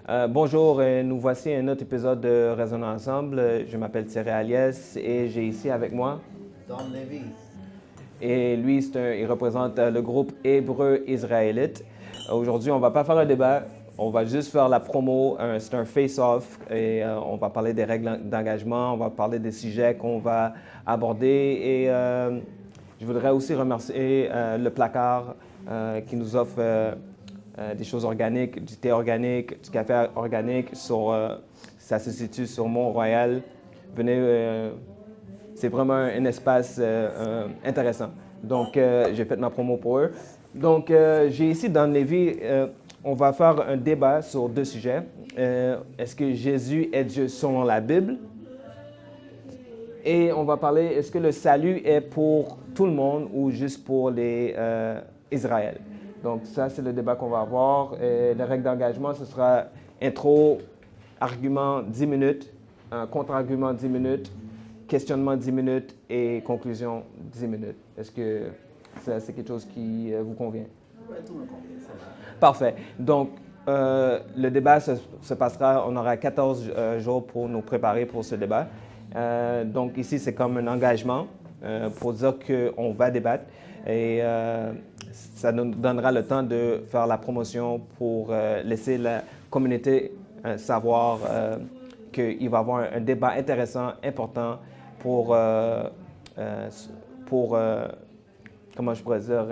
Bonjour, nous voici un autre épisode de Raisonnons ensemble. Je m'appelle Thierry Aliès et j'ai ici avec moi. Don Levy. Et lui, il représente le groupe Hébreu Israélite. Aujourd'hui, on ne va pas faire un débat, on va juste faire la promo. C'est un face-off et on va parler des règles d'engagement, on va parler des sujets qu'on va aborder. Et je voudrais aussi remercier le placard qui nous offre des choses organiques, du thé organique, du café organique. Ça se situe sur Mont-Royal. Venez, c'est vraiment un espace intéressant. Donc, j'ai fait ma promo pour eux. Donc, j'ai ici dans Lévis, on va faire un débat sur deux sujets. Est-ce que Jésus est Dieu selon la Bible? Et on va parler, est-ce que le salut est pour tout le monde ou juste pour les Israël? Donc, ça, c'est le débat qu'on va avoir. Les règles d'engagement, ce sera intro, argument 10 minutes, contre-argument 10 minutes, questionnement 10 minutes et conclusion 10 minutes. Est-ce que ça, c'est quelque chose qui vous convient? Ouais, tout me convient, ça va. Parfait. Donc, le débat se passera, on aura 14 jours pour nous préparer pour ce débat. Donc, ici, c'est comme un engagement pour dire qu'on va débattre et ça nous donnera le temps de faire la promotion pour laisser la communauté savoir qu'il va y avoir un débat intéressant, important pour comment je pourrais dire,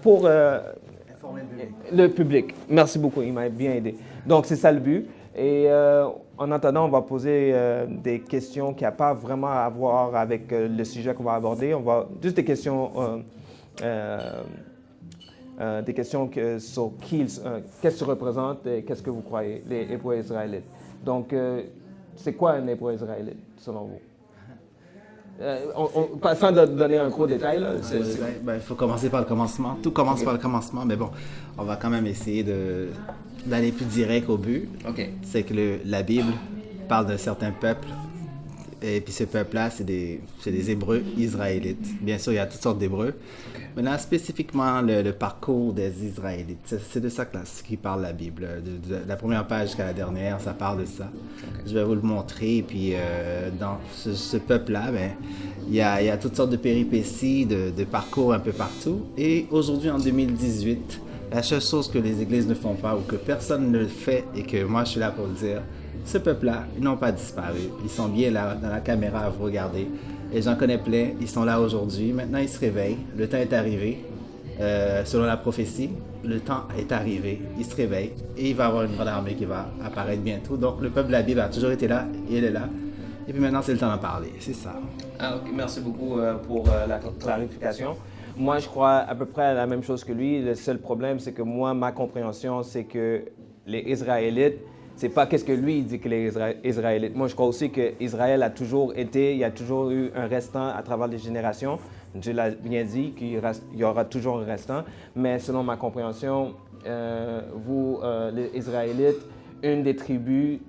pour Informer le public. le public. Merci beaucoup, il m'a bien aidé. Donc, c'est ça le but. Et en attendant, on va poser des questions qui n'ont pas vraiment à voir avec le sujet qu'on va aborder. On va juste des questions sur qu'est-ce que représente et qu'est-ce que vous croyez, les Hébreux israélites. Donc, c'est quoi un Hébreu israélite, selon vous? Sans donner un gros détail, là, Il faut commencer par le commencement. Tout commence par le commencement, mais bon, on va quand même essayer d'aller plus direct au but. OK. C'est que la Bible parle d'un certain peuple, et puis ce peuple-là, c'est des Hébreux israélites. Bien sûr, il y a toutes sortes d'Hébreux. Maintenant, spécifiquement, le parcours des Israélites, c'est de ça qui parle la Bible. De la première page jusqu'à la dernière, ça parle de ça. Je vais vous le montrer. Et puis, dans ce peuple-là, il y a toutes sortes de péripéties, de parcours un peu partout. Et aujourd'hui, en 2018, la seule chose que les églises ne font pas ou que personne ne le fait et que moi, je suis là pour le dire, ce peuple-là, ils n'ont pas disparu. Ils sont bien là, dans la caméra à vous regarder. Et j'en connais plein, ils sont là aujourd'hui. Maintenant, ils se réveillent. Le temps est arrivé. Selon la prophétie, le temps est arrivé. Ils se réveillent et il va y avoir une grande armée qui va apparaître bientôt. Donc, le peuple de la Bible a toujours été là et il est là. Et puis maintenant, c'est le temps d'en parler. C'est ça. Ok, merci beaucoup pour la clarification. Moi, je crois à peu près à la même chose que lui. Le seul problème, c'est que moi, ma compréhension, c'est que les Israélites, c'est pas qu'est-ce que lui il dit que les Israélites. Moi, je crois aussi qu'Israël a toujours été, il y a toujours eu un restant à travers les générations. Dieu l'a bien dit qu'il y aura toujours un restant. Mais selon ma compréhension, les Israélites, une des tribus,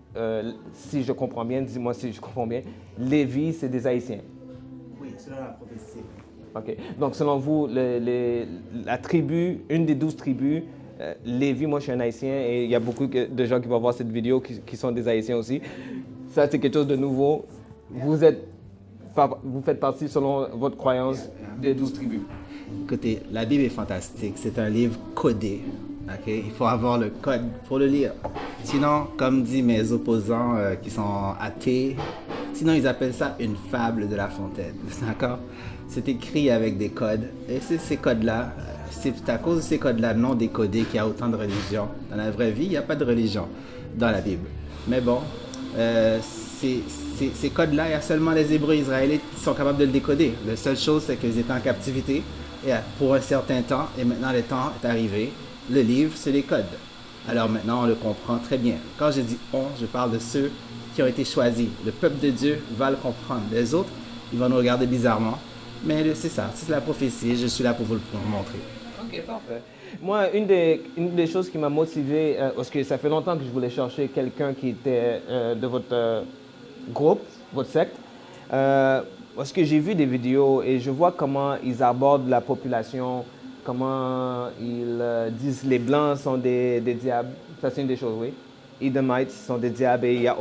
si je comprends bien, dis-moi si je comprends bien, Lévi, c'est des Haïtiens. Oui, selon la prophétie. OK. Donc, selon vous, la tribu, une des 12 tribus, Lévi, moi je suis un Haïtien et il y a beaucoup de gens qui vont voir cette vidéo qui sont des Haïtiens aussi. Ça, c'est quelque chose de nouveau. Vous faites partie, selon votre croyance, des 12 tribus. Écoutez, la Bible est fantastique. C'est un livre codé. Okay? Il faut avoir le code pour le lire. Sinon, comme disent mes opposants qui sont athées, sinon ils appellent ça une fable de La Fontaine. D'accord? C'est écrit avec des codes. Et c'est ces codes-là, c'est à cause de ces codes-là non décodés qu'il y a autant de religions. Dans la vraie vie, il n'y a pas de religion dans la Bible. Mais bon, ces codes-là, il y a seulement les Hébreux israélites qui sont capables de le décoder. La seule chose, c'est qu'ils étaient en captivité pour un certain temps, et maintenant le temps est arrivé. Le livre, c'est les codes. Alors maintenant, on le comprend très bien. Quand je dis on, je parle de ceux qui ont été choisis. Le peuple de Dieu va le comprendre. Les autres, ils vont nous regarder bizarrement. Mais c'est ça, c'est la prophétie. Je suis là pour vous le montrer. OK, parfait. Moi, une des choses qui m'a motivé, parce que ça fait longtemps que je voulais chercher quelqu'un qui était de votre groupe, votre secte, parce que j'ai vu des vidéos et je vois comment ils abordent la population comment ils disent les Blancs sont des diables. Ça, c'est une des choses, oui. Edomites sont des diables et il n'y a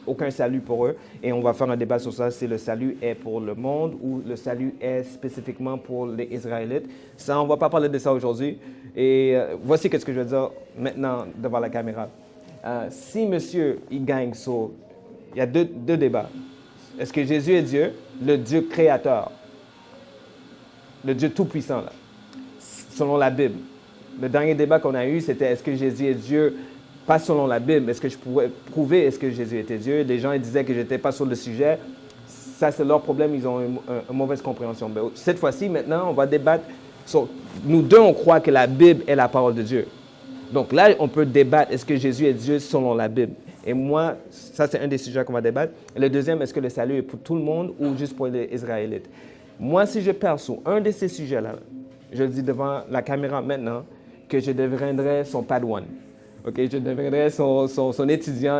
aucun salut pour eux. Et on va faire un débat sur ça, si le salut est pour le monde ou le salut est spécifiquement pour les Israélites. Ça, on ne va pas parler de ça aujourd'hui. Et voici ce que je veux dire maintenant devant la caméra. Si monsieur, il gagne sur... Il y a deux débats. Est-ce que Jésus est Dieu, le Dieu créateur, le Dieu tout-puissant, là, selon la Bible? Le dernier débat qu'on a eu, c'était est-ce que Jésus est Dieu, pas selon la Bible. Est-ce que je pourrais prouver est-ce que Jésus était Dieu? Les gens ils disaient que je n'étais pas sur le sujet. Ça, c'est leur problème. Ils ont une mauvaise compréhension. Mais cette fois-ci, maintenant, on va débattre sur... Nous deux, on croit que la Bible est la parole de Dieu. Donc là, on peut débattre est-ce que Jésus est Dieu selon la Bible. Et moi, ça, c'est un des sujets qu'on va débattre. Et le deuxième, est-ce que le salut est pour tout le monde ou juste pour les Israélites? Moi, si je perds sur un de ces sujets-là, je le dis devant la caméra maintenant, que je deviendrai son padawan. Okay, je deviendrai son étudiant,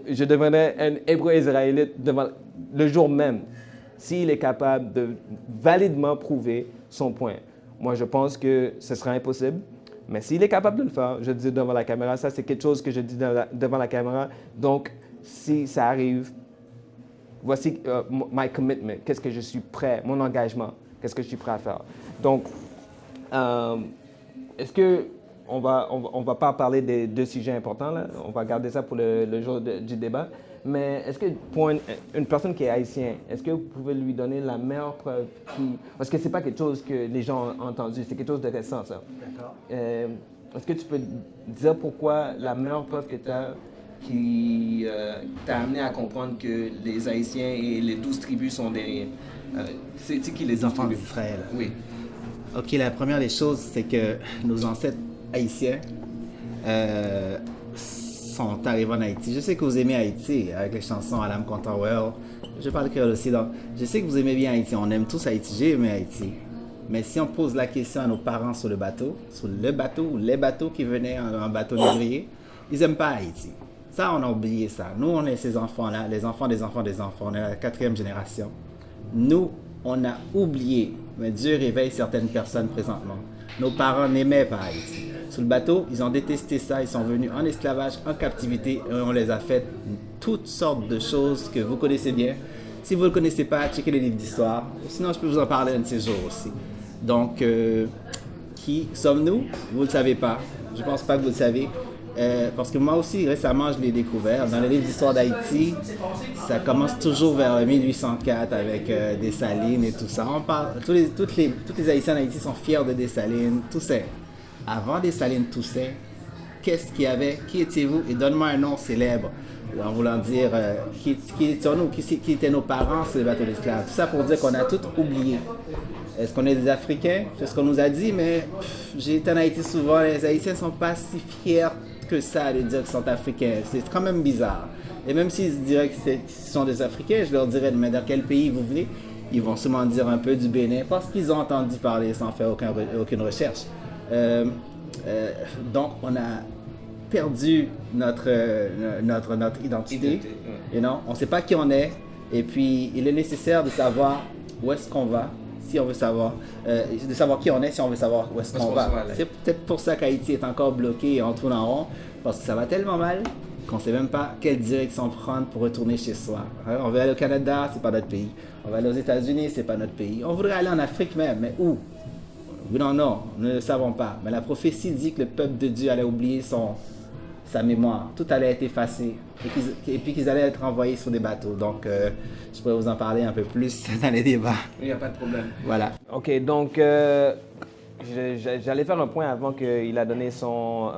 je deviendrai un hébreu israélite devant, le jour même, s'il est capable de validement prouver son point. Moi, je pense que ce sera impossible, mais s'il est capable de le faire, je le dis devant la caméra, ça c'est quelque chose que je dis devant la caméra. Donc, si ça arrive, voici my commitment, qu'est-ce que je suis prêt, mon engagement, qu'est-ce que je suis prêt à faire. Donc, est-ce que on va pas parler des deux sujets importants, là. On va garder ça pour le jour du débat. Mais est-ce que pour une personne qui est haïtienne, est-ce que vous pouvez lui donner la meilleure preuve parce que c'est pas quelque chose que les gens ont entendu, c'est quelque chose de récent, ça. D'accord. Est-ce que tu peux dire pourquoi la meilleure preuve que tu as qui t'a amené à comprendre que les Haïtiens et les 12 tribus sont des... c'est qui les enfants d'Israël? Oui. OK, la première des choses, c'est que nos ancêtres haïtiens sont arrivés en Haïti. Je sais que vous aimez Haïti avec les chansons à l'âme content well. Je parle créole aussi. Donc, je sais que vous aimez bien Haïti. On aime tous Haïti. J'ai aimé Haïti. Mais si on pose la question à nos parents sur le bateau ou les bateaux qui venaient en bateau négrier, ils n'aiment pas Haïti. Ça, on a oublié ça. Nous, on est ces enfants-là, les enfants des enfants des enfants. On est la 4e génération. Nous, on a oublié. Mais Dieu réveille certaines personnes présentement. Nos parents n'aimaient pas Haïti. Sur le bateau, ils ont détesté ça. Ils sont venus en esclavage, en captivité. Et on les a fait toutes sortes de choses que vous connaissez bien. Si vous ne le connaissez pas, checkez les livres d'histoire. Sinon, je peux vous en parler un de ces jours aussi. Donc, qui sommes-nous? Vous ne le savez pas. Je ne pense pas que vous le savez. Parce que moi aussi, récemment, je l'ai découvert. Dans le livre d'histoire d'Haïti, ça commence toujours vers 1804 avec Dessalines et tout ça. On parle, tous les Haïtiens d'Haïti sont fiers de Dessalines, Toussaint. Avant Dessalines, Toussaint, qu'est-ce qu'il y avait? Qui étiez-vous? Et donne-moi un nom célèbre. En voulant dire qui étions-nous, qui étaient nos parents sur les bateaux d'esclaves. Tout ça pour dire qu'on a tout oublié. Est-ce qu'on est des Africains? C'est ce qu'on nous a dit, mais j'ai été en Haïti souvent. Les Haïtiens ne sont pas si fiers que ça de dire qu'ils sont Africains. C'est quand même bizarre. Et même s'ils diraient qu'ils sont des Africains, je leur dirais, mais dans quel pays vous venez? Ils vont sûrement dire un peu du Bénin parce qu'ils ont entendu parler sans faire aucune recherche. Donc, on a perdu notre identité. Et non, on ne sait pas qui on est. Et puis, il est nécessaire de savoir où est-ce qu'on va, si on veut savoir, de savoir qui on est, si on veut savoir où est-ce qu'on va. C'est peut-être pour ça qu'Haïti est encore bloqué et on tourne en rond, parce que ça va tellement mal qu'on ne sait même pas quelle direction prendre pour retourner chez soi. Hein? On veut aller au Canada, c'est pas notre pays. On va aller aux États-Unis, c'est pas notre pays. On voudrait aller en Afrique même, mais où? Non, nous ne le savons pas. Mais la prophétie dit que le peuple de Dieu allait oublier sa mémoire. Tout allait être effacé. Et puis qu'ils allaient être envoyés sur des bateaux. Donc, je pourrais vous en parler un peu plus dans les débats. Il n'y a pas de problème. Voilà. OK, donc, j'allais faire un point avant qu'il a donné son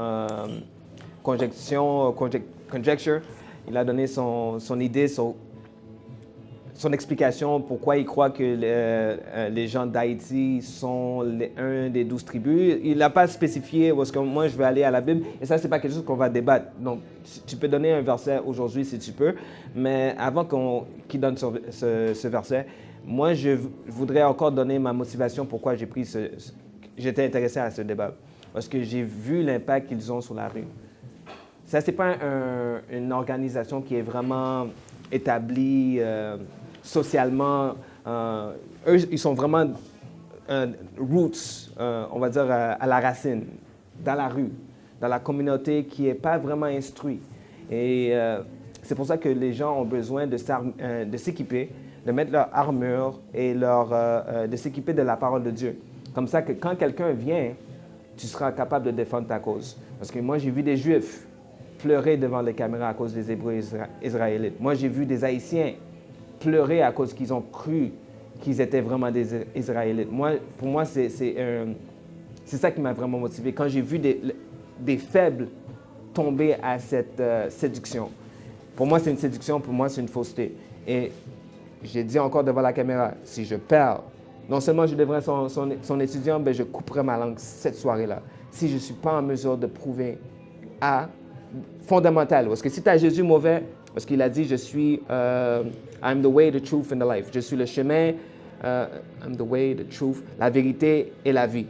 conjecture. Il a donné son idée, son explication pourquoi il croit que les gens d'Haïti sont un des 12 tribus. Il n'a pas spécifié où est-ce que moi je vais aller à la Bible. Et ça, c'est pas quelque chose qu'on va débattre. Donc, tu peux donner un verset aujourd'hui si tu peux. Mais avant qu'il donne ce verset, moi, je voudrais encore donner ma motivation pourquoi j'étais intéressé à ce débat. Parce que j'ai vu l'impact qu'ils ont sur la rue. Ça, c'est pas une organisation qui est vraiment établie socialement. Eux, ils sont vraiment roots, on va dire à la racine, dans la rue, dans la communauté qui n'est pas vraiment instruite. Et c'est pour ça que les gens ont besoin de s'équiper, de mettre leur armure et de s'équiper de la parole de Dieu. Comme ça que quand quelqu'un vient, tu seras capable de défendre ta cause. Parce que moi, j'ai vu des Juifs pleurer devant les caméras à cause des Hébreux israélites. Moi, j'ai vu des Haïtiens pleurer à cause qu'ils ont cru qu'ils étaient vraiment des Israélites. Pour moi, c'est ça qui m'a vraiment motivé. Quand j'ai vu des faibles tomber à cette séduction. Pour moi, c'est une séduction, pour moi, c'est une fausseté. Et j'ai dit encore devant la caméra, si je perds, non seulement je devrais son étudiant, mais je couperai ma langue cette soirée-là. Si je ne suis pas en mesure de prouver fondamental. Parce que si tu as Jésus mauvais, parce qu'il a dit, je suis, I'm the way, the truth and the life. Je suis le chemin, I'm the way, the truth, la vérité et la vie.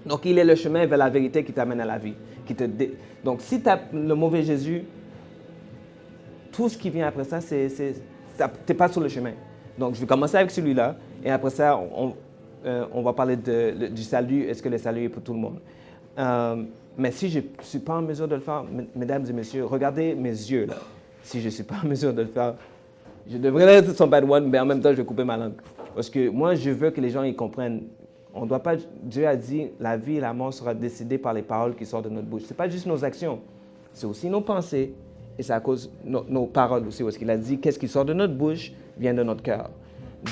Donc, il est le chemin vers la vérité qui t'amène à la vie. Donc, si tu as le mauvais Jésus, tout ce qui vient après ça, tu n'es pas sur le chemin. Donc, je vais commencer avec celui-là. Et après ça, on va parler du salut. Est-ce que le salut est pour tout le monde? Mais si je ne suis pas en mesure de le faire, mesdames et messieurs, regardez mes yeux là. Si je ne suis pas en mesure de le faire, je devrais être son bad one, mais en même temps, je vais couper ma langue. Parce que moi, je veux que les gens y comprennent. On doit pas. Dieu a dit, la vie et la mort sera décidée par les paroles qui sortent de notre bouche. Ce n'est pas juste nos actions, c'est aussi nos pensées. Et c'est à cause de nos paroles aussi. Parce qu'il a dit, qu'est-ce qui sort de notre bouche vient de notre cœur.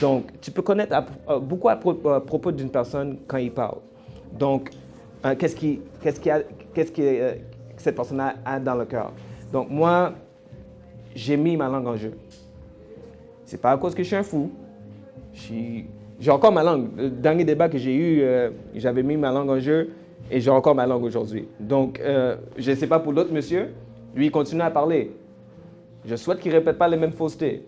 Donc, tu peux connaître beaucoup à propos d'une personne quand il parle. Donc, qu'est-ce que cette personne a dans le cœur. Donc, moi, j'ai mis ma langue en jeu. C'est pas à cause que je suis un fou. J'ai encore ma langue. Le dernier débat que j'ai eu, j'avais mis ma langue en jeu et j'ai encore ma langue aujourd'hui. Donc, je ne sais pas pour l'autre monsieur, lui, il continue à parler. Je souhaite qu'il ne répète pas les mêmes faussetés.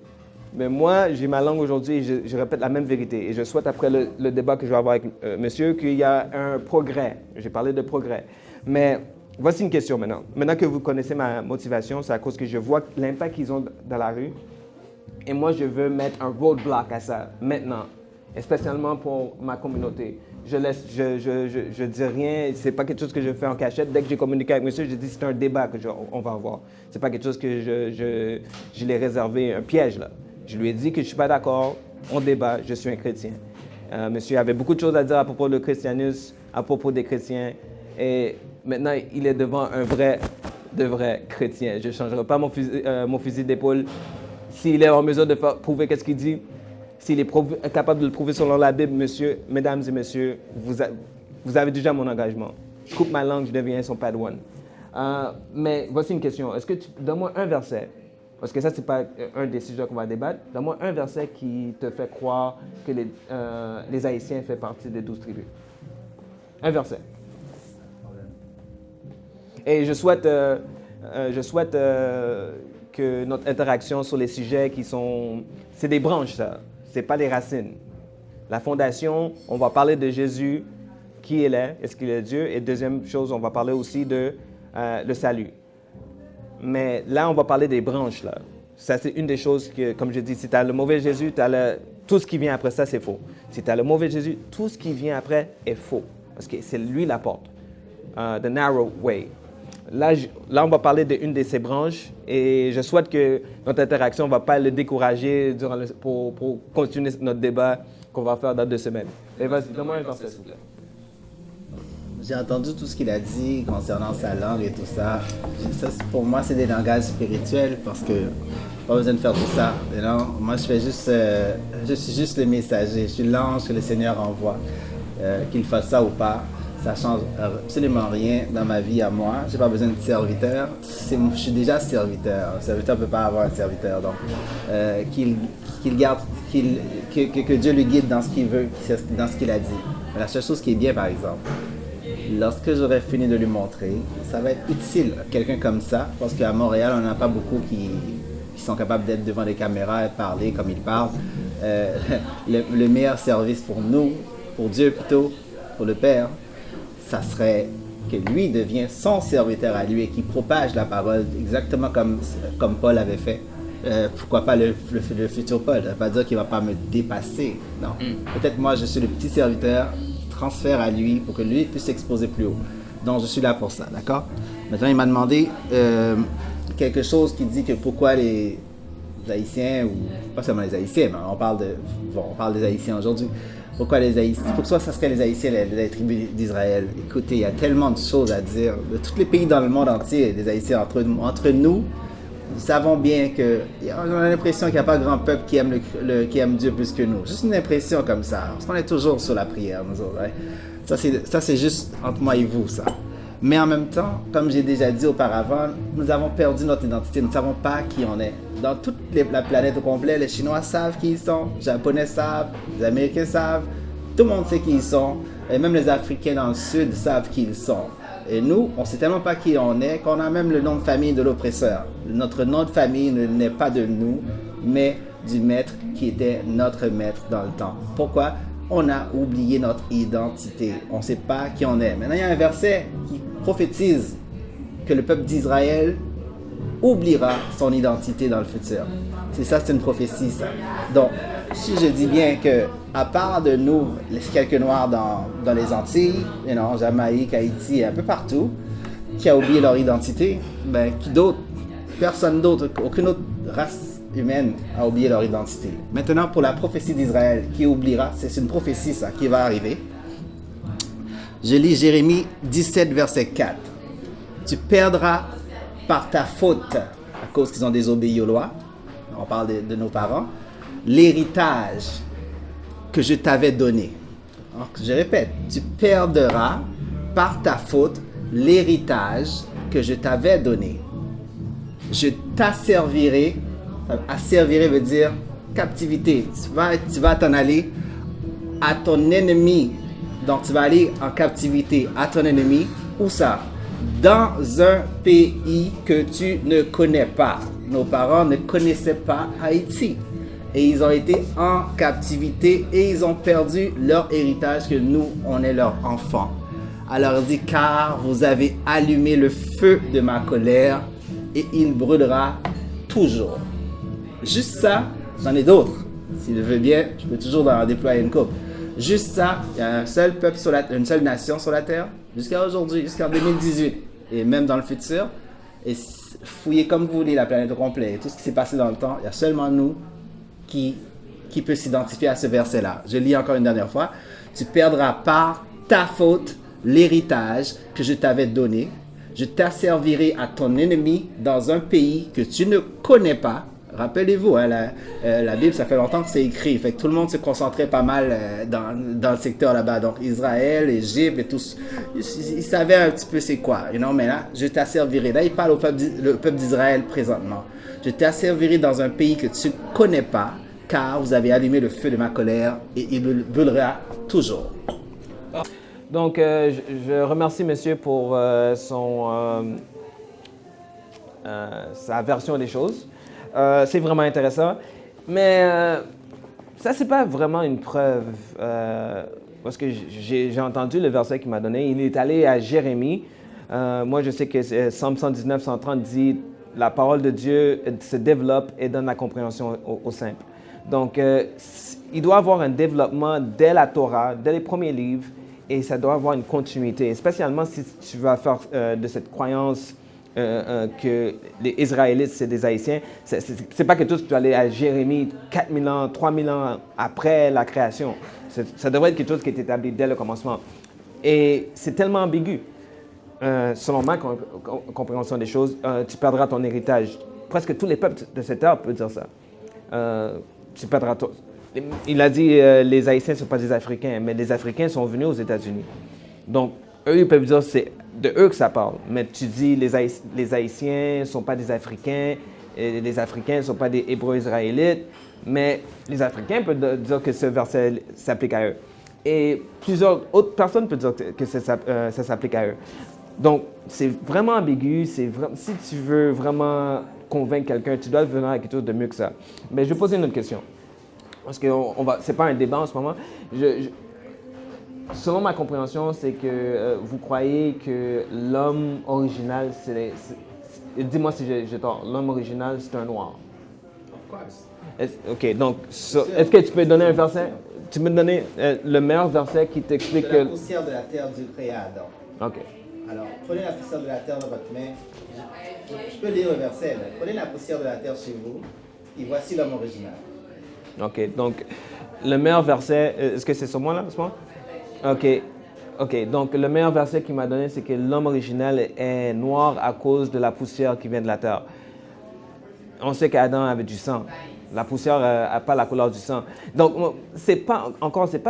Mais moi, j'ai ma langue aujourd'hui et je répète la même vérité. Et je souhaite, après le débat que je vais avoir avec monsieur, qu'il y a un progrès. J'ai parlé de progrès. Mais voici une question maintenant. Maintenant que vous connaissez ma motivation, c'est à cause que je vois l'impact qu'ils ont dans la rue. Et moi, je veux mettre un roadblock à ça, maintenant. Et spécialement pour ma communauté. Je dis rien, c'est pas quelque chose que je fais en cachette. Dès que j'ai communiqué avec monsieur, je dis c'est un débat qu'on va avoir. C'est pas quelque chose que je l'ai réservé, un piège là. Je lui ai dit que je suis pas d'accord, on débat, je suis un chrétien. Monsieur avait beaucoup de choses à dire à propos du christianisme, à propos des chrétiens. Et maintenant, il est devant un vrai chrétien. Je ne changerai pas mon fusil d'épaule. S'il est en mesure de prouver qu'est-ce qu'il dit, s'il est capable de le prouver selon la Bible, monsieur, mesdames et messieurs, vous avez déjà mon engagement. Je coupe ma langue, je deviens son padawan. Mais voici une question. Est-ce que donne-moi un verset, parce que ça, ce n'est pas un des sujets qu'on va débattre, donne-moi un verset qui te fait croire que les Haïtiens font partie des 12 tribus. Un verset. Et je souhaite que notre interaction sur les sujets c'est des branches, ça. Ce n'est pas des racines. La fondation, on va parler de Jésus, qui il est-ce qu'il est Dieu? Et deuxième chose, on va parler aussi de le salut. Mais là, on va parler des branches, là. Ça, c'est une des choses que, comme je dis, si tu as le mauvais Jésus, tout ce qui vient après ça, c'est faux. Si tu as le mauvais Jésus, tout ce qui vient après est faux. Parce que c'est lui la porte. The narrow way. Là, on va parler d'une de ces branches et je souhaite que notre interaction ne va pas le décourager pour continuer notre débat qu'on va faire dans 2 semaines. Et vas-y, donne-moi un verset, s'il vous plaît. J'ai entendu tout ce qu'il a dit concernant sa langue et tout ça. Ça, pour moi, c'est des langages spirituels parce que pas besoin de faire tout ça. Non? Moi, je suis juste le messager. Je suis l'ange que le Seigneur envoie. Qu'il fasse ça ou pas, ça change absolument rien dans ma vie à moi. J'ai pas besoin de serviteur. Je suis déjà serviteur. Un serviteur ne peut pas avoir un serviteur. Donc, que Dieu lui guide dans ce qu'il veut, dans ce qu'il a dit. Mais la seule chose qui est bien, par exemple, lorsque j'aurai fini de lui montrer, ça va être utile, quelqu'un comme ça, parce qu'à Montréal, on n'a pas beaucoup qui sont capables d'être devant les caméras et parler comme il parle. Le meilleur service pour nous, pour Dieu plutôt, pour le Père, ça serait que lui devienne son serviteur à lui et qu'il propage la parole exactement comme Paul avait fait. Pourquoi pas le futur Paul? Ça ne veut pas dire qu'il ne va pas me dépasser. Non. Peut-être moi, je suis le petit serviteur, transfert à lui pour que lui puisse s'exposer plus haut. Donc, je suis là pour ça, d'accord? Maintenant, il m'a demandé quelque chose qui dit que pourquoi les Haïtiens, ou pas seulement les Haïtiens, mais on parle des Haïtiens aujourd'hui. Pourquoi les Haïtiens? Pourquoi ça serait les Haïtiens, les tribus d'Israël? Écoutez, il y a tellement de choses à dire. De tous les pays dans le monde entier, les Haïtiens, entre nous, nous savons bien que on a l'impression qu'il n'y a pas grand peuple qui aime Dieu plus que nous. Juste une impression comme ça. Parce qu'on est toujours sur la prière, nous autres. Hein? Ça, c'est juste entre moi et vous, ça. Mais en même temps, comme j'ai déjà dit auparavant, nous avons perdu notre identité. Nous ne savons pas qui on est. Dans toute la planète au complet, les Chinois savent qui ils sont, les Japonais savent, les Américains savent, tout le monde sait qui ils sont. Et même les Africains dans le Sud savent qui ils sont. Et nous, on ne sait tellement pas qui on est qu'on a même le nom de famille de l'oppresseur. Notre nom de famille n'est pas de nous, mais du maître qui était notre maître dans le temps. Pourquoi? On a oublié notre identité. On ne sait pas qui on est. Maintenant, il y a un verset qui prophétise que le peuple d'Israël oubliera son identité dans le futur. C'est une prophétie, ça. Donc, si je dis bien que, à part de nous, les quelques Noirs dans les Antilles, Jamaïque, Haïti, un peu partout, qui a oublié leur identité, ben, qui d'autre? Personne d'autre, aucune autre race humaine a oublié leur identité. Maintenant, pour la prophétie d'Israël, qui oubliera, c'est une prophétie, ça, qui va arriver. Je lis Jérémie 17, verset 4. Tu perdras par ta faute, à cause qu'ils ont désobéi aux lois, on parle de nos parents, l'héritage que je t'avais donné. Alors, je répète, tu perdras par ta faute l'héritage que je t'avais donné. Je t'asservirai. Asservirai veut dire captivité. Tu vas t'en aller à ton ennemi. Donc tu vas aller en captivité à ton ennemi. Où ça? Dans un pays que tu ne connais pas. Nos parents ne connaissaient pas Haïti. Et ils ont été en captivité et ils ont perdu leur héritage que nous, on est leurs enfants. Alors il dit, car vous avez allumé le feu de ma colère et il brûlera toujours. Juste ça, j'en ai d'autres. S'il veut bien, je peux toujours en déployer une coupe. Juste ça, il y a un seul peuple une seule nation sur la terre, jusqu'à aujourd'hui, jusqu'en 2018, et même dans le futur. Et fouillez comme vous voulez la planète au complet, et tout ce qui s'est passé dans le temps, il y a seulement nous qui peut s'identifier à ce verset-là. Je lis encore une dernière fois. Tu perdras par ta faute l'héritage que je t'avais donné. Je t'asservirai à ton ennemi dans un pays que tu ne connais pas. Rappelez-vous, hein, la Bible, ça fait longtemps que c'est écrit. Fait que tout le monde se concentrait pas mal dans le secteur là-bas. Donc Israël, Égypte et tous, ils savaient un petit peu c'est quoi. Mais là, je t'asservirai. Là, il parle au peuple d'Israël présentement. Je t'asservirai dans un pays que tu ne connais pas, car vous avez allumé le feu de ma colère et il brûlera toujours. Donc, je remercie monsieur pour sa version des choses. C'est vraiment intéressant. Mais ça, c'est pas vraiment une preuve. Parce que j'ai entendu le verset qu'il m'a donné. Il est allé à Jérémie. Moi, je sais que Psaume 119, 130 dit « La parole de Dieu se développe et donne la compréhension aux simples. » Donc, il doit y avoir un développement dès la Torah, dès les premiers livres, et ça doit avoir une continuité, spécialement si tu vas faire de cette croyance que les Israélites, c'est des Haïtiens. C'est pas quelque chose que tu vas aller à Jérémie 4000 ans, 3000 ans après la création. Ça devrait être quelque chose qui est établi dès le commencement. Et c'est tellement ambigu. Selon ma compréhension des choses, tu perdras ton héritage. Presque tous les peuples de cette heure peuvent dire ça. Tu perdras ton... Il a dit les Haïtiens ne sont pas des Africains, mais les Africains sont venus aux États-Unis. Donc, eux, ils peuvent dire c'est de eux que ça parle. Mais tu dis les Haïtiens ne sont pas des Africains, et les Africains ne sont pas des Hébreux israélites, mais les Africains peuvent dire que ce verset s'applique à eux. Et plusieurs autres personnes peuvent dire que ça s'applique à eux. Donc, c'est vraiment ambigu. Si tu veux vraiment convaincre quelqu'un, tu dois venir avec quelque chose de mieux que ça. Mais je vais poser une autre question. Parce que c'est pas un débat en ce moment. Selon ma compréhension, c'est que vous croyez que l'homme original, dis-moi si j'ai tort, l'homme original, c'est un noir. OK, donc, est-ce que tu peux donner un verset? Tu peux me donner le meilleur verset qui t'explique De la que... poussière de la terre, Dieu créa Adam. OK. Alors, prenez la poussière de la terre dans votre main. Je peux lire le verset. Là. Prenez la poussière de la terre chez vous et voici l'homme original. OK, donc, le meilleur verset... Est-ce que c'est sur moi, là, en ce moment? OK. OK, donc, le meilleur verset qu'il m'a donné, c'est que l'homme original est noir à cause de la poussière qui vient de la terre. On sait qu'Adam avait du sang. La poussière n'a pas la couleur du sang. Donc, c'est pas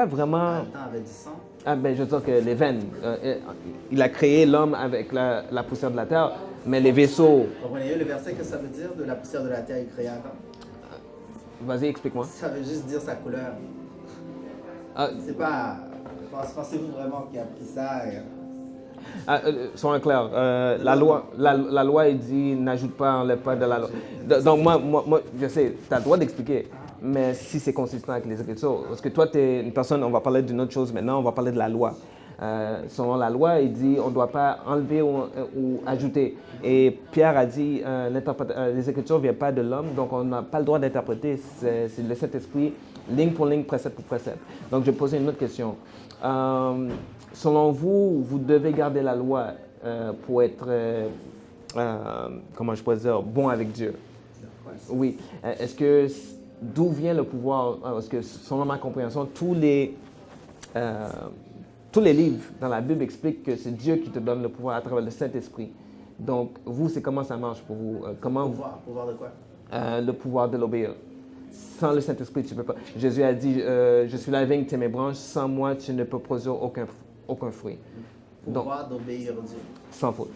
vraiment... Adam avait du sang. Ah ben, je veux dire que les veines. Il a créé l'homme avec la poussière de la terre, mais les vaisseaux... Comprenez-vous le verset que ça veut dire de la poussière de la terre, il créa Adam? Vas-y, explique-moi. Ça veut juste dire sa couleur. Ah, C'est pas... Pensez-vous vraiment qu'il a pris ça soyons clairs. La loi, il dit, n'ajoute pas, enlève pas de la loi. Donc, moi, je sais, tu as le droit d'expliquer, mais si c'est consistant avec les Écritures. Parce que toi, tu es une personne, on va parler d'une autre chose maintenant, on va parler de la loi. Selon la loi, il dit, on ne doit pas enlever ou ajouter. Et Pierre a dit, les Écritures ne viennent pas de l'homme, donc on n'a pas le droit d'interpréter. C'est le Saint-Esprit, ligne pour ligne, précepte pour précepte. Donc, je vais poser une autre question. Selon vous, vous devez garder la loi pour être, comment je pourrais dire, bon avec Dieu. Oui. Est-ce que, d'où vient le pouvoir? Parce que selon ma compréhension, tous les livres dans la Bible expliquent que c'est Dieu qui te donne le pouvoir à travers le Saint-Esprit. Donc, vous, c'est comment ça marche pour vous? Pouvoir de quoi? Le pouvoir de l'obéir. Sans le Saint-Esprit, tu ne peux pas. Jésus a dit, je suis la vigne, tu es mes branches, sans moi, tu ne peux produire aucun fruit. Pouvoir d'obéir à Dieu. Sans faute.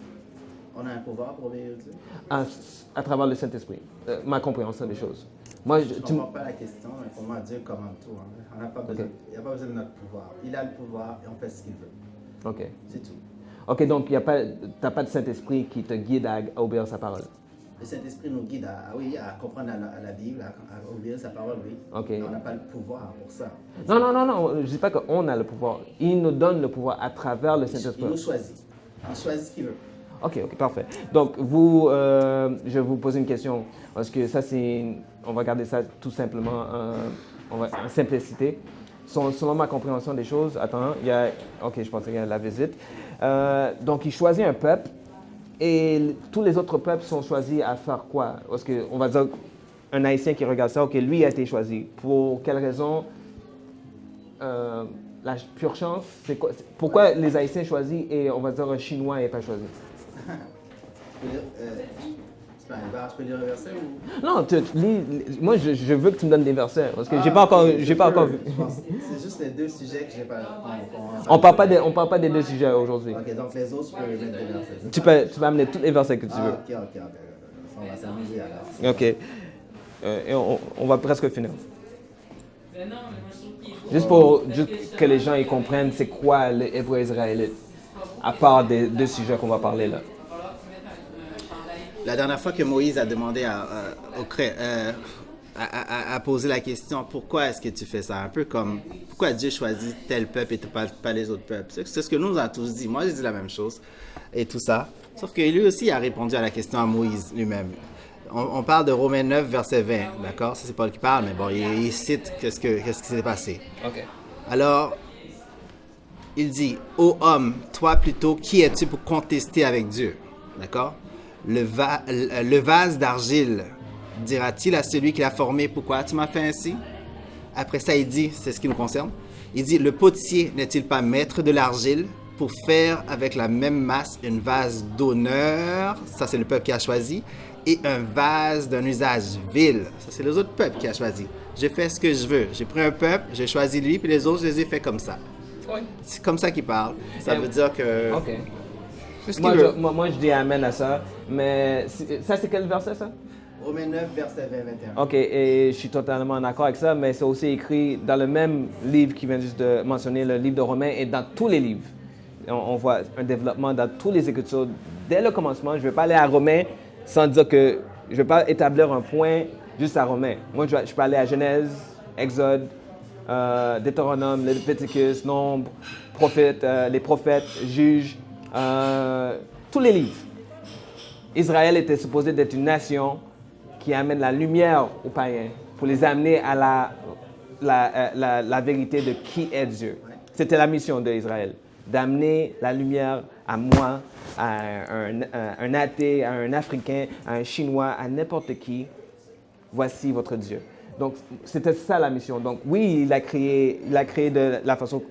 On a un pouvoir pour obéir à Dieu? À travers le Saint-Esprit. Ma compréhension des choses. Moi, je ne comprends pas la question, mais pour moi, Dieu commande tout. Hein. Il n'y a pas besoin de notre pouvoir. Il a le pouvoir et on fait ce qu'il veut. OK. C'est tout. OK, donc tu n'as pas de Saint-Esprit qui te guide à obéir sa parole. Le Saint-Esprit nous guide à comprendre la Bible, à obéir sa parole, oui. OK. Mais on n'a pas le pouvoir pour ça. Non. Je ne dis pas qu'on a le pouvoir. Il nous donne le pouvoir à travers le Saint-Esprit. Il nous choisit. Il choisit ce qu'il veut. OK, parfait. Donc, je vais vous poser une question. Parce que ça, on va garder ça tout simplement en simplicité. Selon ma compréhension des choses, OK, je pense qu'il y a la visite. Donc, il choisit un peuple et tous les autres peuples sont choisis à faire quoi? Parce qu'on va dire, un Haïtien qui regarde ça, OK, lui a été choisi. Pour quelle raison? La pure chance, c'est quoi? Pourquoi les Haïtiens choisissent et on va dire un Chinois n'est pas choisi? Je peux lire un verset ou... Non, moi je veux que tu me donnes des versets parce que j'ai pas encore vu. C'est juste les deux sujets que j'ai pas. On parle pas des deux sujets aujourd'hui. OK, donc les autres, je peux mettre des versets. Tu peux amener tous les versets que tu veux. OK. On va s'amuser alors. OK. Et on va presque finir. Juste que les gens ils comprennent c'est quoi l'hébreu israélite, à part des deux sujets qu'on va parler là. La dernière fois que Moïse a demandé à poser la question, pourquoi est-ce que tu fais ça? Un peu comme, pourquoi Dieu choisit tel peuple et pas les autres peuples? C'est ce que nous a tous dit. Moi, j'ai dit la même chose et tout ça. Sauf que lui aussi a répondu à la question à Moïse lui-même. On parle de Romains 9, verset 20, d'accord? Ça, c'est Paul qui parle, mais bon, il cite qu'est-ce qui s'est passé. OK. Alors, il dit, « Ô homme, toi plutôt, qui es-tu pour contester avec Dieu? » D'accord? Le vase d'argile dira-t-il à celui qui l'a formé, pourquoi tu m'as fait ainsi? Après ça, il dit, c'est ce qui nous concerne, il dit, le potier n'est-il pas maître de l'argile pour faire avec la même masse une vase d'honneur, ça c'est le peuple qui a choisi, et un vase d'un usage vil, ça c'est les autres peuples qui a choisi. J'ai fait ce que je veux, j'ai pris un peuple, j'ai choisi lui, puis les autres, je les ai fait comme ça. Oui. C'est comme ça qu'il parle. Ça veut dire que... OK. Moi, je dis amen à ça, mais ça, c'est quel verset, ça? Romains 9, verset 20-21. OK, et je suis totalement d'accord avec ça, mais c'est aussi écrit dans le même livre qui vient juste de mentionner, le livre de Romains, et dans tous les livres. On voit un développement dans tous les Écritures. Dès le commencement, je ne vais pas aller à Romains sans dire que je ne vais pas établir un point juste à Romains. Moi, je peux aller à Genèse, Exode, Deutéronome, Léviticus, Nombre, les prophètes, Juges, tous les livres. Israël était supposé d'être une nation qui amène la lumière aux païens pour les amener à la vérité de qui est Dieu. C'était la mission d'Israël, d'amener la lumière à moi, à un athée, à un Africain, à un Chinois, à n'importe qui. Voici votre Dieu. Donc, c'était ça la mission. Donc, oui, il a créé de la façon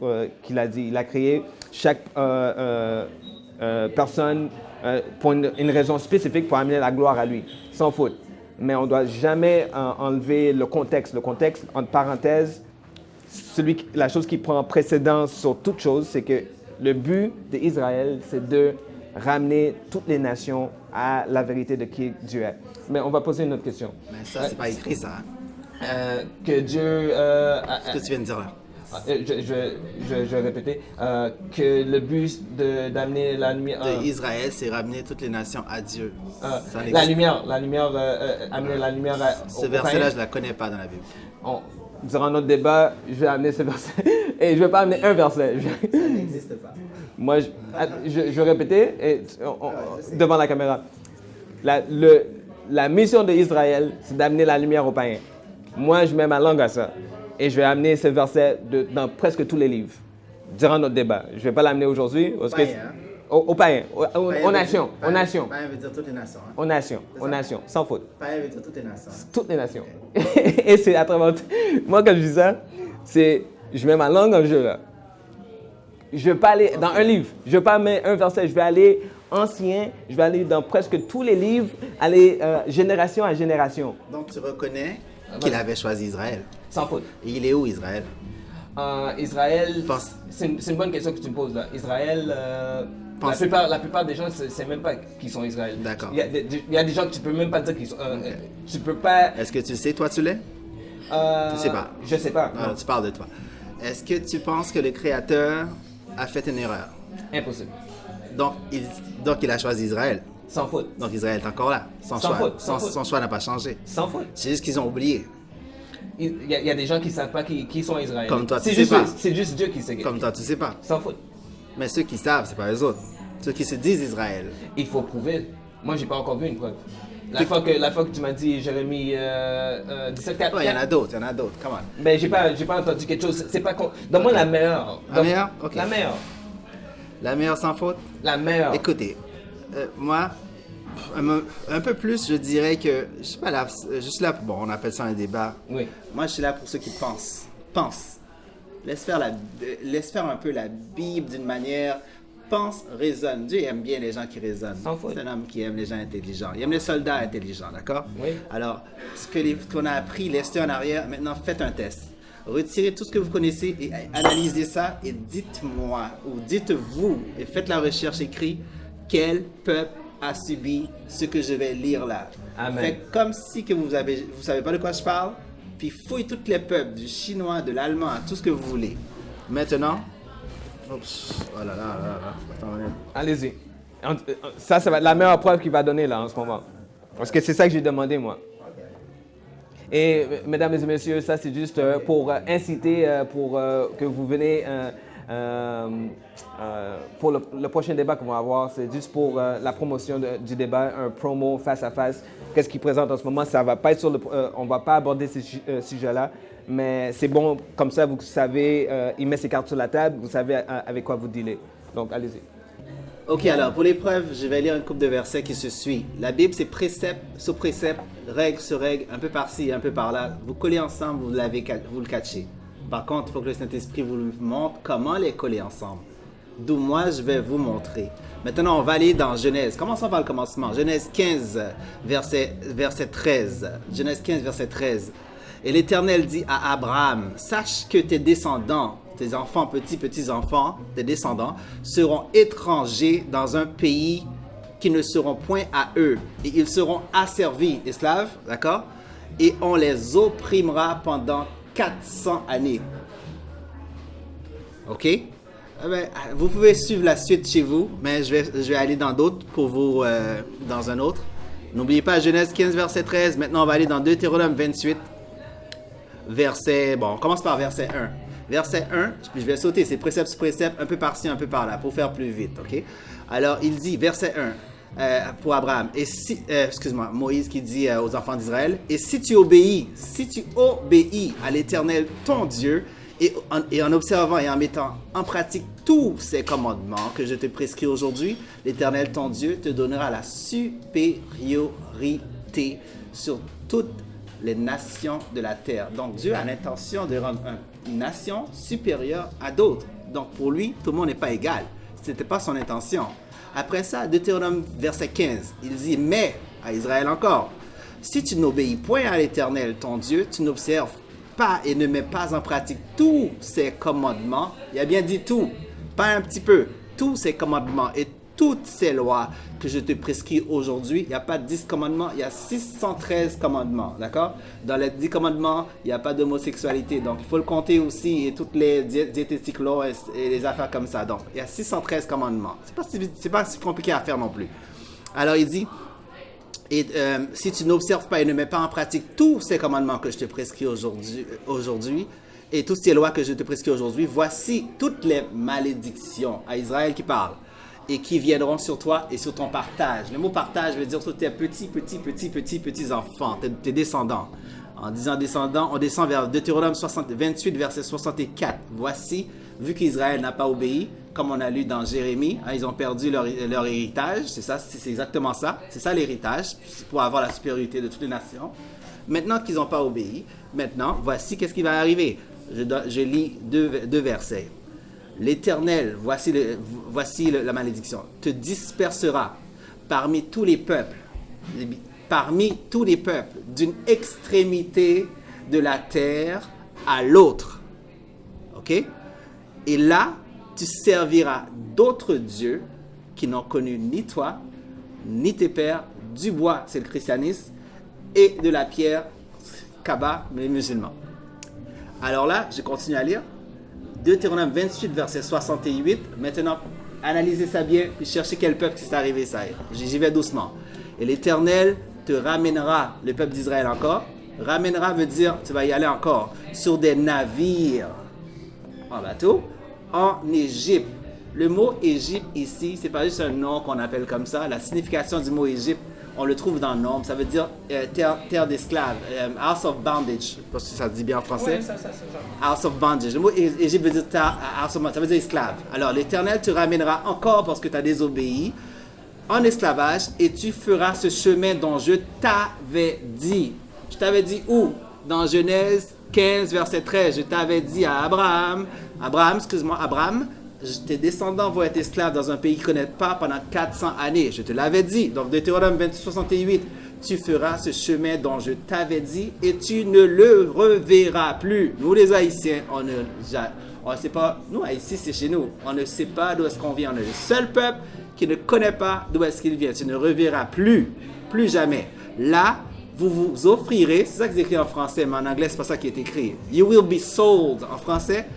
qu'il a dit. Il a créé chaque personne pour une raison spécifique pour amener la gloire à lui, sans faute. Mais on ne doit jamais enlever le contexte. Le contexte, entre parenthèses, la chose qui prend précédence sur toute chose, c'est que le but d'Israël, c'est de ramener toutes les nations à la vérité de qui Dieu est. Mais on va poser une autre question. Mais ça, c'est pas écrit, ça. Que Dieu... Ce que tu viens de dire là. Je vais répéter. Que le but d'amener la lumière... Israël, c'est ramener toutes les nations à Dieu. La lumière, amener la lumière Ce verset-là, je ne la connais pas dans la Bible. Durant notre débat, je vais amener ce verset. Et je ne vais pas amener un verset. Ça n'existe pas. Moi, je vais répéter devant la caméra. La mission d'Israël, c'est d'amener la lumière aux païens. Moi, je mets ma langue à ça. Et je vais amener ce verset dans presque tous les livres, durant notre débat. Je ne vais pas l'amener aujourd'hui. Aux païens, aux nations. Païen veut dire toutes les nations. Hein? Aux nations, sans faute. Païen veut dire toutes les nations. Toutes les nations. Okay. Et c'est à travers... Moi, quand je dis ça, je mets ma langue en jeu, là. Je ne vais pas aller dans un livre. Je ne vais pas mettre un verset. Je vais aller ancien. Je vais aller dans presque tous les livres, aller génération à génération. Donc, tu reconnais qu'il avait choisi Israël. Sans faute. Et il est où, Israël? Israël, c'est une bonne question que tu me poses, là. Israël, la plupart des gens ne savent même pas qui sont Israël. D'accord. Il y a des gens que tu ne peux même pas dire qu'ils sont... Tu peux pas... Est-ce que tu sais, toi, tu l'es? Tu sais pas. Je sais pas. Alors, tu parles de toi. Est-ce que tu penses que le Créateur a fait une erreur? Impossible. Donc, il a choisi Israël. Sans faute. Donc, Israël est encore là. Sans choix. Son choix n'a pas changé. Sans faute. C'est juste qu'ils ont oublié. Il y a des gens qui ne savent pas qui sont Israéliens. Comme toi, tu sais pas. C'est juste Dieu qui sait. Comme toi, tu sais pas. Sans faute. Mais ceux qui savent, c'est pas eux autres. Ceux qui se disent Israël. Il faut prouver. Moi, j'ai pas encore vu une preuve. La fois que tu m'as dit Jérémie 17-4. Il y en a d'autres, come on. Mais j'ai pas entendu quelque chose. C'est pas donne-moi la meilleure. La meilleure? Ok. La meilleure. La meilleure sans faute? La meilleure. Écoutez, moi, un peu plus, je dirais que je suis pas là, juste là, bon, on appelle ça un débat. Oui. Moi, je suis là pour ceux qui pensent. Pense. Laisse faire un peu la Bible d'une manière. Pense, raisonne. Dieu aime bien les gens qui raisonnent. C'est un homme qui aime les gens intelligents. Il aime les soldats intelligents, d'accord? Oui. Alors, qu'on a appris, laissez en arrière. Maintenant, faites un test. Retirez tout ce que vous connaissez et analysez ça et dites-moi ou dites-vous et faites la recherche écrite quel peuple a subi ce que je vais lire là. Amen. Faites comme si que vous savez pas de quoi je parle, puis fouillez tous les peuples, du chinois, de l'allemand, tout ce que vous voulez. Maintenant, oups, oh là là là là. Attends, allez-y. Ça va être la meilleure preuve qu'il va donner là en ce moment. Parce que c'est ça que j'ai demandé moi. Et mesdames et messieurs, ça c'est juste pour inciter, pour que vous venez pour le prochain débat qu'on va avoir. C'est juste pour la promotion du débat, un promo face à face. Qu'est-ce qu'il présente en ce moment? Ça va pas être on va pas aborder ces sujets-là, mais c'est bon, comme ça vous savez, il met ses cartes sur la table, vous savez avec quoi vous dealer. Donc allez-y. Ok, alors pour l'épreuve, je vais lire une couple de versets qui se suivent. La Bible, c'est précepte sur précepte, règle sur règle, un peu par-ci, un peu par-là. Vous collez ensemble, vous le catchez. Par contre, il faut que le Saint-Esprit vous montre comment les coller ensemble. D'où moi, je vais vous montrer. Maintenant, on va aller dans Genèse. Commençons par le commencement. Genèse 15, verset 13. Genèse 15, verset 13. Et l'Éternel dit à Abraham, sache que tes descendants, tes enfants, petits-enfants, tes descendants, seront étrangers dans un pays qui ne seront point à eux. Et ils seront asservis, esclaves, d'accord? Et on les opprimera pendant 400 années. OK? Vous pouvez suivre la suite chez vous, mais je vais aller dans d'autres pour vous, dans un autre. N'oubliez pas Genèse 15, verset 13. Maintenant, on va aller dans Deutéronome 28, on commence par verset 1. Verset 1, puis je vais sauter, c'est précepte sur précepte, un peu par-ci, un peu par-là, pour faire plus vite, OK? Alors, il dit, verset 1, pour Abraham. Et si, Moïse qui dit aux enfants d'Israël, et si tu obéis à l'Éternel ton Dieu, et en observant et en mettant en pratique tous ces commandements que je te prescris aujourd'hui, l'Éternel ton Dieu te donnera la supériorité sur toutes les nations de la terre. Donc Dieu a l'intention de rendre une nation supérieure à d'autres. Donc pour lui, tout le monde n'est pas égal. Ce n'était pas son intention. Après ça, Deutéronome verset 15, il dit, mais à Israël encore, si tu n'obéis point à l'Éternel ton Dieu, tu n'observes pas et ne mets pas en pratique tous ces commandements, il a bien dit tout, pas un petit peu, tous ces commandements et toutes ces lois que je te prescris aujourd'hui, il n'y a pas 10 commandements, il y a 613 commandements, d'accord? Dans les 10 commandements, il n'y a pas d'homosexualité, donc il faut le compter aussi, et toutes les diététiques laws et les affaires comme ça. Donc, il y a 613 commandements. C'est pas si compliqué à faire non plus. Alors, il dit, si tu n'observes pas et ne mets pas en pratique tous ces commandements que je te prescris aujourd'hui, et toutes ces lois que je te prescris aujourd'hui, voici toutes les malédictions à Israël qui parle et qui viendront sur toi et sur ton partage. Le mot partage veut dire sur tes petits enfants, tes descendants. En disant descendants, on descend vers Deutéronome 28, verset 64. Voici, vu qu'Israël n'a pas obéi, comme on a lu dans Jérémie, ils ont perdu leur héritage, c'est ça, c'est exactement ça. C'est ça l'héritage, pour avoir la supériorité de toutes les nations. Maintenant qu'ils n'ont pas obéi, voici qu'est-ce qui va arriver. Je lis deux versets. L'Éternel, voici la malédiction, te dispersera parmi tous les peuples, d'une extrémité de la terre à l'autre. OK? Et là, tu serviras d'autres dieux qui n'ont connu ni toi, ni tes pères, du bois, c'est le christianisme, et de la pierre, Kaaba, les musulmans. Alors là, je continue à lire. Deutéronome 28, verset 68. Maintenant, analysez ça bien, puis cherchez quel peuple qui s'est arrivé ça. J'y vais doucement. Et l'Éternel te ramènera, le peuple d'Israël encore. Ramènera veut dire, tu vas y aller encore, sur des navires, en bateau, en Égypte. Le mot Égypte ici, c'est pas juste un nom qu'on appelle comme ça. La signification du mot Égypte, on le trouve dans le nom. Ça veut dire terre d'esclaves, house of bondage. Je sais pas si ça se dit bien en français. Oui, ça. House of bondage. Le mot Égypte veut dire house of bondage, ça veut dire esclave. Alors l'Éternel te ramènera encore parce que tu as désobéi en esclavage et tu feras ce chemin dont je t'avais dit. Je t'avais dit où? Dans Genèse 15, verset 13. Je t'avais dit à Abraham, tes descendants vont être esclaves dans un pays qu'ils ne connaissent pas pendant 400 années. Je te l'avais dit. Donc, Deutéronome 68, tu feras ce chemin dont je t'avais dit et tu ne le reverras plus. Nous, les Haïtiens, on ne sait pas. Nous, Haïti, c'est chez nous. On ne sait pas d'où est-ce qu'on vient. On est le seul peuple qui ne connaît pas d'où est-ce qu'il vient. Tu ne reverras plus jamais. Là, vous vous offrirez. C'est ça que c'est écrit en français, mais en anglais, c'est pas ça qui est écrit. You will be sold. En français,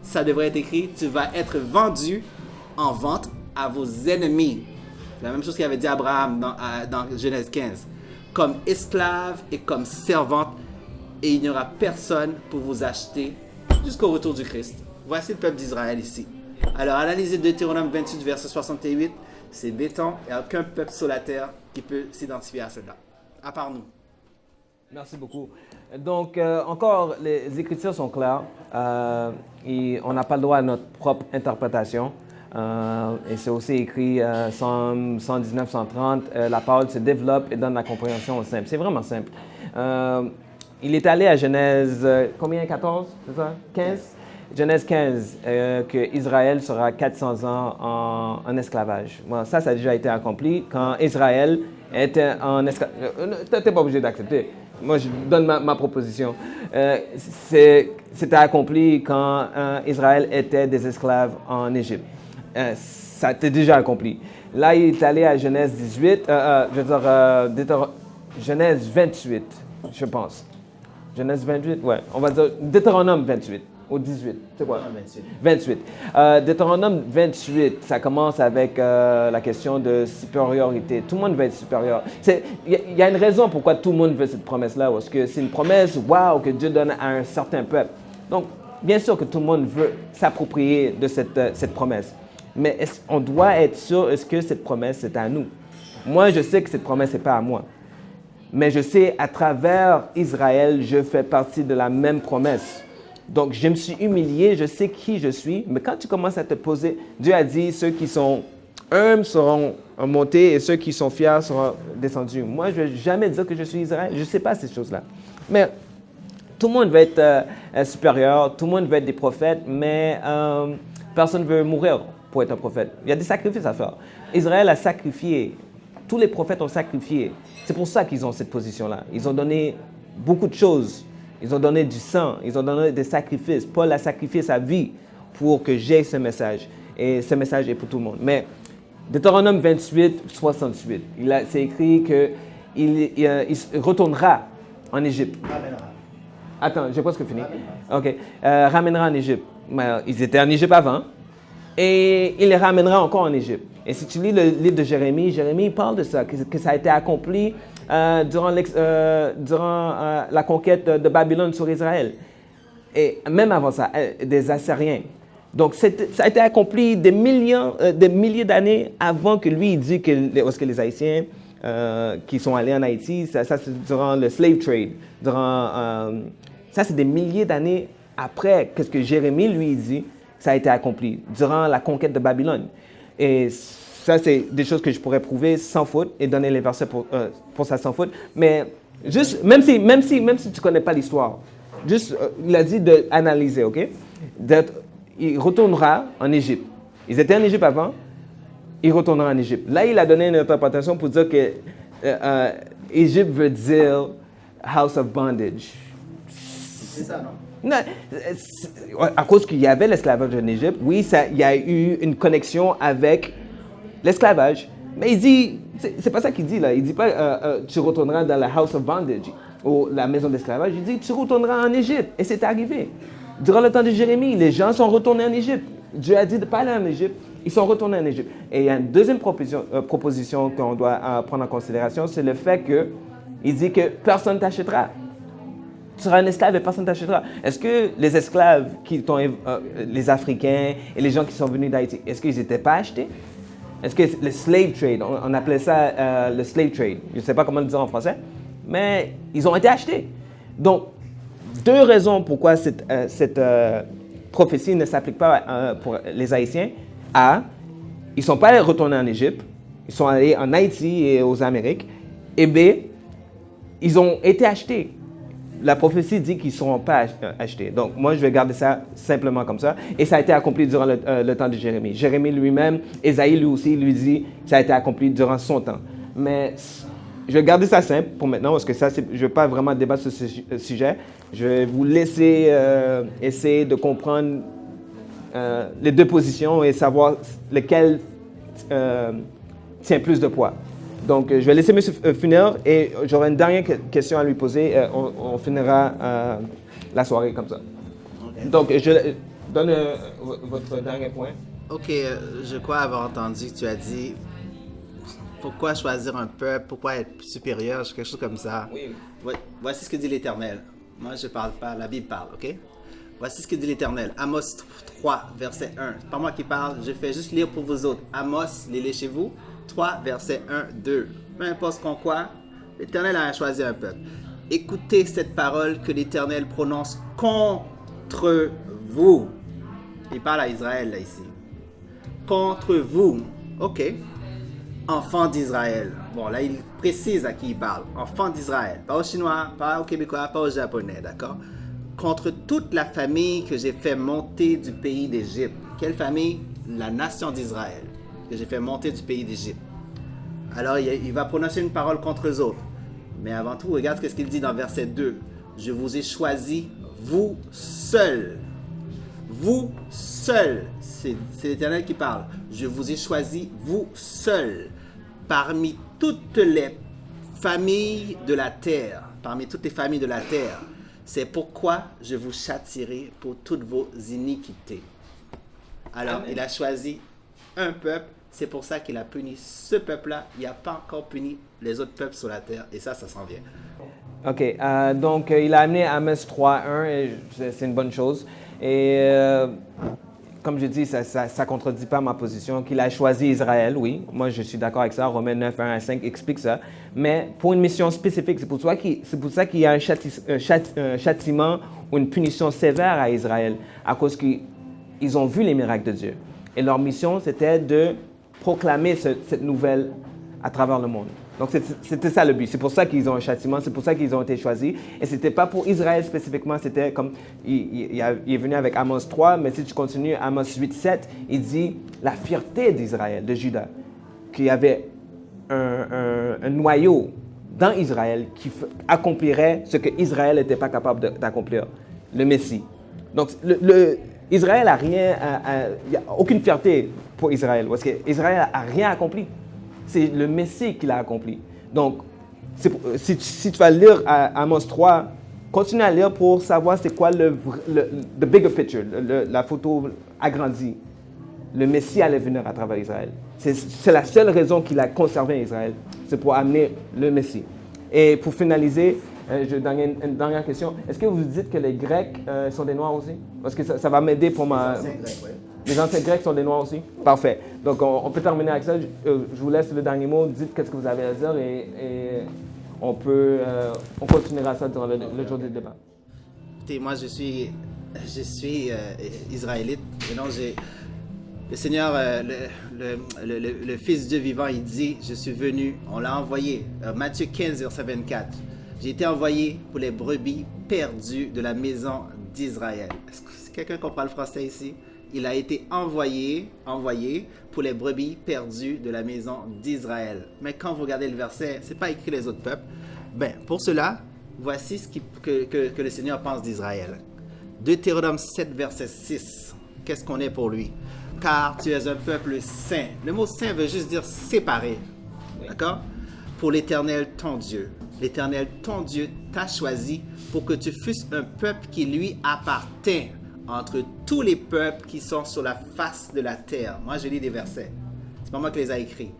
ça devrait être écrit, tu vas être vendu en vente à vos ennemis. C'est la même chose qu'il avait dit Abraham dans Genèse 15. Comme esclave et comme servante, et il n'y aura personne pour vous acheter jusqu'au retour du Christ. Voici le peuple d'Israël ici. Alors, analysez Deutéronome 28, verset 68. C'est béton, il n'y a aucun peuple sur la terre qui peut s'identifier à cela, à part nous. Merci beaucoup. Donc, encore, les Écritures sont claires et on n'a pas le droit à notre propre interprétation. Et c'est aussi écrit Psaume 119, 130, la parole se développe et donne la compréhension au simple. C'est vraiment simple. Il est allé à Genèse, combien, 14, c'est ça? 15? Genèse 15, que Israël sera 400 ans en esclavage. Bon, ça a déjà été accompli quand Israël était en esclavage. Tu n'es pas obligé d'accepter. Moi, je donne ma proposition. C'était accompli quand Israël était des esclaves en Égypte. Ça a été déjà accompli. Là, il est allé à Genèse 18, Genèse 28, je pense. Genèse 28, ouais. On va dire Deutéronome 28. Au 18, c'est quoi? 28. Deutéronome 28, ça commence avec la question de supériorité. Tout le monde veut être supérieur. Il y a une raison pourquoi tout le monde veut cette promesse-là, parce que c'est une promesse, wow, que Dieu donne à un certain peuple. Donc, bien sûr que tout le monde veut s'approprier de cette promesse. Mais on doit être sûr, est-ce que cette promesse est à nous? Moi, je sais que cette promesse n'est pas à moi. Mais je sais, à travers Israël, je fais partie de la même promesse. Donc, je me suis humilié, je sais qui je suis. Mais quand tu commences à te poser, Dieu a dit, ceux qui sont humbles seront montés et ceux qui sont fiers seront descendus. Moi, je ne vais jamais dire que je suis Israël. Je ne sais pas ces choses-là. Mais tout le monde veut être supérieur, tout le monde veut être des prophètes, mais personne ne veut mourir pour être un prophète. Il y a des sacrifices à faire. Israël a sacrifié. Tous les prophètes ont sacrifié. C'est pour ça qu'ils ont cette position-là. Ils ont donné beaucoup de choses. Ils ont donné du sang. Ils ont donné des sacrifices. Paul a sacrifié sa vie pour que j'aie ce message. Et ce message est pour tout le monde. Mais Deutéronome 28, 68, c'est écrit qu'il retournera en Égypte. Ramènera. Attends, j'ai presque fini. OK. Ramènera en Égypte. Ils étaient en Égypte avant. Et il les ramènera encore en Égypte. Et si tu lis le livre de Jérémie, Jérémie parle de ça, que ça a été accompli durant la conquête de Babylone sur Israël. Et même avant ça, des Assyriens. Donc, ça a été accompli des milliers d'années avant que lui, il dit que les Haïtiens qui sont allés en Haïti, ça c'est durant le slave trade. Ça, c'est des milliers d'années après que ce que Jérémie, lui, dit. Ça a été accompli durant la conquête de Babylone. Et ça, c'est des choses que je pourrais prouver sans faute et donner les versets pour ça sans faute. Mais juste, même si tu ne connais pas l'histoire, juste, il a dit d'analyser, OK? Il retournera en Égypte. Ils étaient en Égypte avant, il retournera en Égypte. Là, il a donné une interprétation pour dire que Égypte veut dire house of bondage. C'est ça, non? Non, à cause qu'il y avait l'esclavage en Égypte, oui, il y a eu une connexion avec l'esclavage. Mais il dit, c'est pas ça qu'il dit là. Il dit pas tu retourneras dans la house of bondage ou la maison d'esclavage. Il dit tu retourneras en Égypte. Et c'est arrivé. Durant le temps de Jérémie, les gens sont retournés en Égypte. Dieu a dit de ne pas aller en Égypte. Ils sont retournés en Égypte. Et il y a une deuxième proposition qu'on doit prendre en considération, c'est le fait qu'il dit que personne ne t'achètera. Tu seras un esclave et personne ne t'achètera. Est-ce que les esclaves, les Africains et les gens qui sont venus d'Haïti, est-ce qu'ils n'étaient pas achetés? Est-ce que le slave trade, on appelait ça le slave trade, je ne sais pas comment le dire en français, mais ils ont été achetés. Donc, deux raisons pourquoi cette prophétie ne s'applique pas pour les Haïtiens. A, ils ne sont pas retournés en Égypte, ils sont allés en Haïti et aux Amériques. Et B, ils ont été achetés. La prophétie dit qu'ils ne seront pas achetés. Donc, moi, je vais garder ça simplement comme ça. Et ça a été accompli durant le temps de Jérémie. Jérémie lui-même, Ésaïe lui aussi, lui dit que ça a été accompli durant son temps. Mais je vais garder ça simple pour maintenant, parce que ça, je ne vais pas vraiment débattre sur ce sujet. Je vais vous laisser essayer de comprendre les deux positions et savoir lequel tient plus de poids. Donc, je vais laisser M. Funer et j'aurai une dernière question à lui poser. On finira la soirée comme ça. Okay. Donc, je donne votre dernier point. OK, je crois avoir entendu que tu as dit pourquoi choisir un peuple, pourquoi être supérieur, quelque chose comme ça. Oui. Voici ce que dit l'Éternel. Moi, je ne parle pas, la Bible parle, OK? Voici ce que dit l'Éternel. Amos 3, verset 1. C'est pas moi qui parle, je fais juste lire pour vous autres. Amos, lisez chez vous. 3, verset 1, 2. Peu importe quoi, l'Éternel a choisi un peuple. Écoutez cette parole que l'Éternel prononce contre vous. Il parle à Israël, là, ici. Contre vous. OK. Enfants d'Israël. Bon, là, il précise à qui il parle. Enfants d'Israël. Pas aux Chinois, pas aux Québécois, pas aux Japonais, d'accord? Contre toute la famille que j'ai fait monter du pays d'Égypte. Quelle famille? La nation d'Israël. Que j'ai fait monter du pays d'Égypte. Alors, il va prononcer une parole contre eux autres. Mais avant tout, regarde ce qu'il dit dans verset 2. Je vous ai choisi, vous seuls. Vous seuls. C'est l'Éternel qui parle. Je vous ai choisi, vous seuls. Parmi toutes les familles de la terre. Parmi toutes les familles de la terre. C'est pourquoi je vous châtierai pour toutes vos iniquités. Alors, il a choisi un peuple, c'est pour ça qu'il a puni ce peuple-là. Il n'a pas encore puni les autres peuples sur la terre, et ça s'en vient. OK, donc il a amené Amos 3.1, et c'est une bonne chose. Et comme je dis, ça ne contredit pas ma position, qu'il a choisi Israël, oui. Moi, je suis d'accord avec ça. Romains 9, 1 à 5 explique ça. Mais pour une mission spécifique, c'est pour ça qu'il y a un châtiment ou une punition sévère à Israël, à cause qu'ils ont vu les miracles de Dieu. Et leur mission, c'était de proclamer cette nouvelle à travers le monde. Donc, c'était ça le but. C'est pour ça qu'ils ont un châtiment, c'est pour ça qu'ils ont été choisis. Et ce n'était pas pour Israël spécifiquement, c'était comme, il est venu avec Amos 3, mais si tu continues, Amos 8, 7, il dit la fierté d'Israël, de Juda, qu'il y avait un noyau dans Israël qui accomplirait ce que Israël n'était pas capable d'accomplir, le Messie. Donc, Israël n'a rien, il n'y a aucune fierté pour Israël, parce qu'Israël n'a rien accompli. C'est le Messie qui l'a accompli. Donc, si tu vas lire Amos 3, continue à lire pour savoir c'est quoi the bigger picture, la photo agrandie. Le Messie allait venir à travers Israël. C'est la seule raison qu'il a conservé Israël. C'est pour amener le Messie. Et pour finaliser, une dernière question. Est-ce que vous dites que les Grecs sont des Noirs aussi? Parce que ça va m'aider pour ma... Les anciens Grecs sont des Noirs aussi? Parfait. Donc, on peut terminer avec ça. Je vous laisse le dernier mot. Dites qu'est-ce que vous avez à dire et on continuera ça durant le jour du débat. Écoutez, moi, je suis israélite. Et donc, le Seigneur, le Fils Dieu vivant, il dit, je suis venu, on l'a envoyé. Matthieu 15, verset 24. J'ai été envoyé pour les brebis perdues de la maison d'Israël. Est-ce que quelqu'un comprend le français ici? Il a été envoyé pour les brebis perdues de la maison d'Israël. Mais quand vous regardez le verset, ce n'est pas écrit les autres peuples. Pour cela, voici ce que le Seigneur pense d'Israël. Deutéronome 7, verset 6. Qu'est-ce qu'on est pour lui? Car tu es un peuple saint. Le mot saint veut juste dire séparé. Oui. D'accord? Pour l'Éternel, ton Dieu. L'Éternel, ton Dieu, t'a choisi pour que tu fusses un peuple qui lui appartient entre tous les peuples qui sont sur la face de la terre. Moi, je lis des versets. C'est pas moi qui les ai écrits.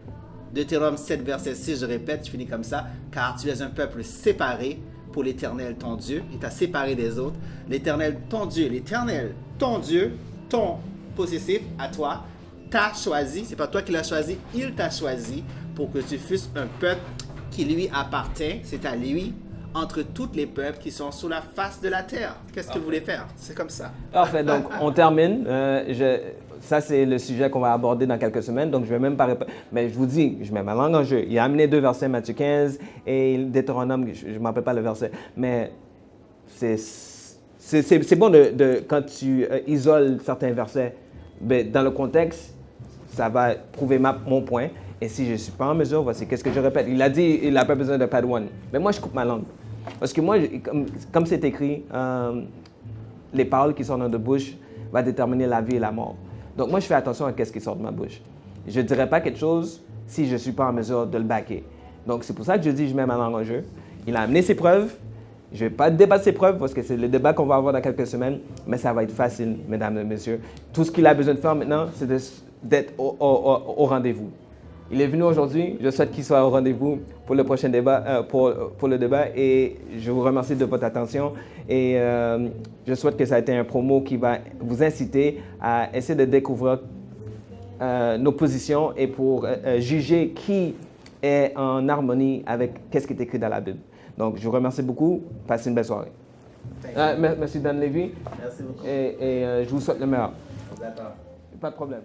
Deutéronome 7, verset 6, je répète, je finis comme ça. Car tu es un peuple séparé pour l'Éternel, ton Dieu. Il t'a séparé des autres. L'Éternel, ton Dieu. L'Éternel, ton Dieu, ton possessif, à toi, t'a choisi. C'est pas toi qui l'as choisi. Il t'a choisi pour que tu fusses un peuple qui lui appartient. C'est à lui, entre tous les peuples qui sont sur la face de la terre. Qu'est-ce que vous voulez faire? C'est comme ça. Parfait. Donc, on termine. Ça, c'est le sujet qu'on va aborder dans quelques semaines. Donc, je ne vais même pas répondre. Mais je vous dis, je mets ma langue en jeu. Il a amené 2 versets, Matthieu 15 et Deutéronome, je ne m'appelle pas le verset. Mais c'est bon quand tu isoles certains versets, dans le contexte, ça va prouver mon point. Et si je ne suis pas en mesure, voici qu'est-ce que je répète. Il a dit il n'a pas besoin de Padawan. Mais moi, je coupe ma langue. Parce que moi, comme c'est écrit, les paroles qui sortent de notre bouche vont déterminer la vie et la mort. Donc moi, je fais attention à ce qui sort de ma bouche. Je ne dirai pas quelque chose si je ne suis pas en mesure de le backer. Donc c'est pour ça que je dis je mets ma langue en jeu. Il a amené ses preuves. Je ne vais pas débattre ses preuves parce que c'est le débat qu'on va avoir dans quelques semaines. Mais ça va être facile, mesdames et messieurs. Tout ce qu'il a besoin de faire maintenant, c'est d'être au rendez-vous. Il est venu aujourd'hui. Je souhaite qu'il soit au rendez-vous pour le prochain débat, pour le débat. Et je vous remercie de votre attention. Et je souhaite que ça ait été un promo qui va vous inciter à essayer de découvrir nos positions et pour juger qui est en harmonie avec ce qui est écrit dans la Bible. Donc, je vous remercie beaucoup. Passez une belle soirée. Merci Dan Lévy. Merci beaucoup. Et je vous souhaite le meilleur. D'accord. Pas de problème.